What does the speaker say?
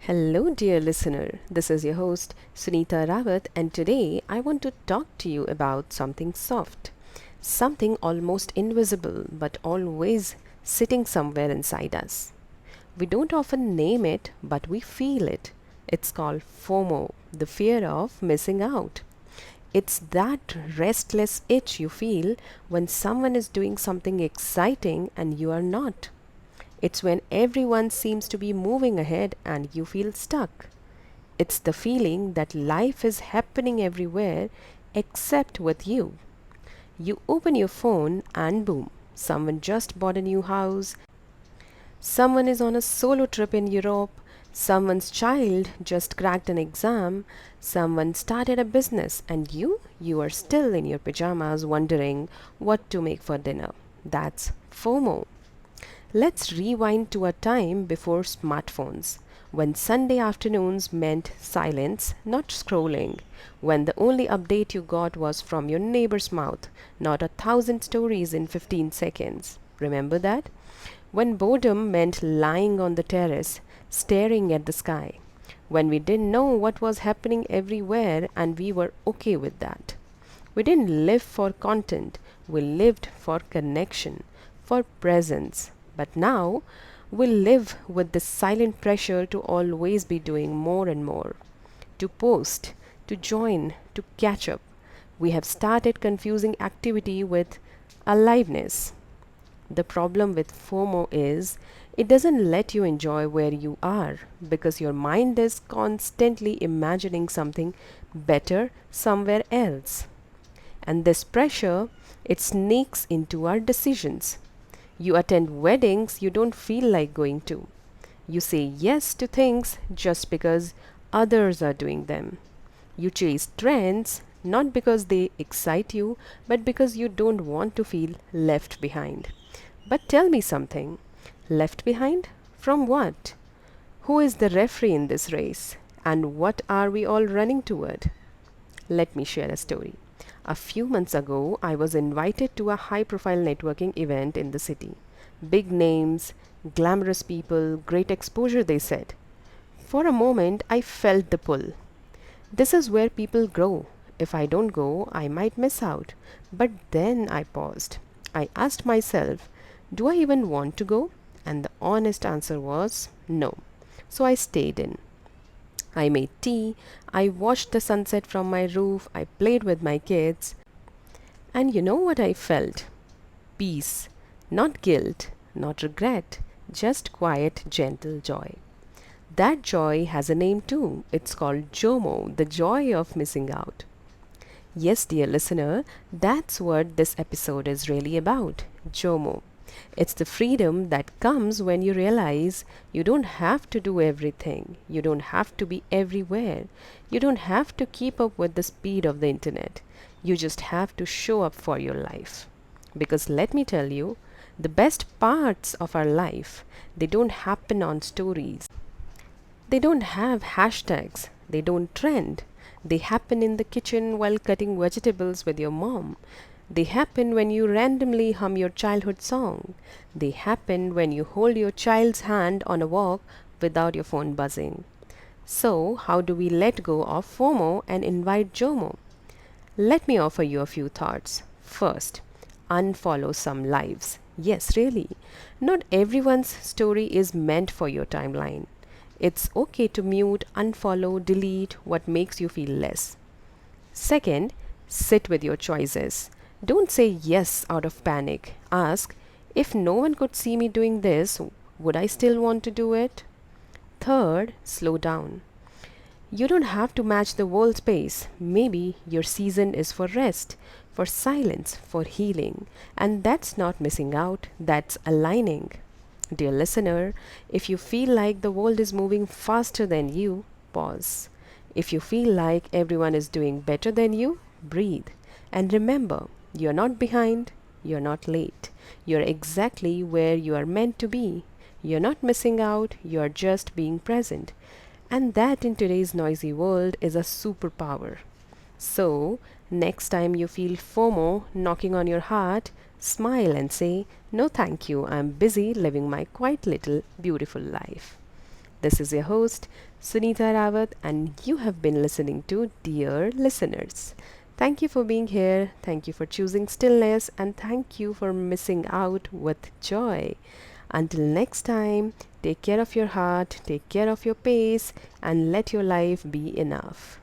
Hello, dear listener. This is your host, Sunita Rawat, and today I want to talk to you about something soft, something almost invisible but always sitting somewhere inside us. We don't often name it, but we feel it. It's called FOMO, the fear of missing out. It's that restless itch you feel when someone is doing something exciting and you are not. It's when everyone seems to be moving ahead and you feel stuck. It's the feeling that life is happening everywhere except with you. You open your phone and boom, someone just bought a new house, someone is on a solo trip in Europe, someone's child just cracked an exam, someone started a business, and you are still in your pajamas wondering what to make for dinner. That's FOMO. Let's rewind to a time before smartphones, when Sunday afternoons meant silence, not scrolling, when the only update you got was from your neighbor's mouth, not a thousand stories in 15 seconds. Remember that? When boredom meant lying on the terrace, staring at the sky, when we didn't know what was happening everywhere and we were okay with that. We didn't live for content, we lived for connection, for presence. But now we live with this silent pressure to always be doing more and more, to post, to join, to catch up. We have started confusing activity with aliveness. The problem with FOMO is it doesn't let you enjoy where you are because your mind is constantly imagining something better somewhere else. And this pressure, it sneaks into our decisions. You attend weddings you don't feel like going to. You say yes to things just because others are doing them. You chase trends not because they excite you, but because you don't want to feel left behind. But tell me something. Left behind? From what? Who is the referee in this race? And what are we all running toward? Let me share a story. A few months ago, I was invited to a high profile networking event in the city. Big names, glamorous people, great exposure, they said. For a moment, I felt the pull. This is where people grow. If I don't go, I might miss out. But then I paused. I asked myself, do I even want to go? And the honest answer was no. So I stayed in. I made tea, I watched the sunset from my roof, I played with my kids. And you know what I felt? Peace. Not guilt, not regret, just quiet, gentle joy. That joy has a name too. It's called JOMO, the joy of missing out. Yes, dear listener, that's what this episode is really about. JOMO. It's the freedom that comes when you realize you don't have to do everything. You don't have to be everywhere. You don't have to keep up with the speed of the internet. You just have to show up for your life. Because let me tell you, the best parts of our life, they don't happen on stories. They don't have hashtags. They don't trend. They happen in the kitchen while cutting vegetables with your mom. They happen when you randomly hum your childhood song. They happen when you hold your child's hand on a walk without your phone buzzing. So, how do we let go of FOMO and invite JOMO? Let me offer you a few thoughts. First, unfollow some lives. Yes, really. Not everyone's story is meant for your timeline. It's okay to mute, unfollow, delete what makes you feel less. Second, sit with your choices. Don't say yes out of panic. Ask, if no one could see me doing this, would I still want to do it? Third, slow down. You don't have to match the world's pace. Maybe your season is for rest, for silence, for healing. And that's not missing out, that's aligning. Dear listener, if you feel like the world is moving faster than you, pause. If you feel like everyone is doing better than you, breathe. And remember, you're not behind, you're not late. You're exactly where you are meant to be. You're not missing out, you're just being present. And that in today's noisy world is a superpower. So, next time you feel FOMO knocking on your heart, smile and say, no thank you, I'm busy living my quiet little beautiful life. This is your host, Sunita Rawat, and you have been listening to Dear Listeners. Thank you for being here, thank you for choosing stillness, and thank you for missing out with joy. Until next time, take care of your heart, take care of your pace, and let your life be enough.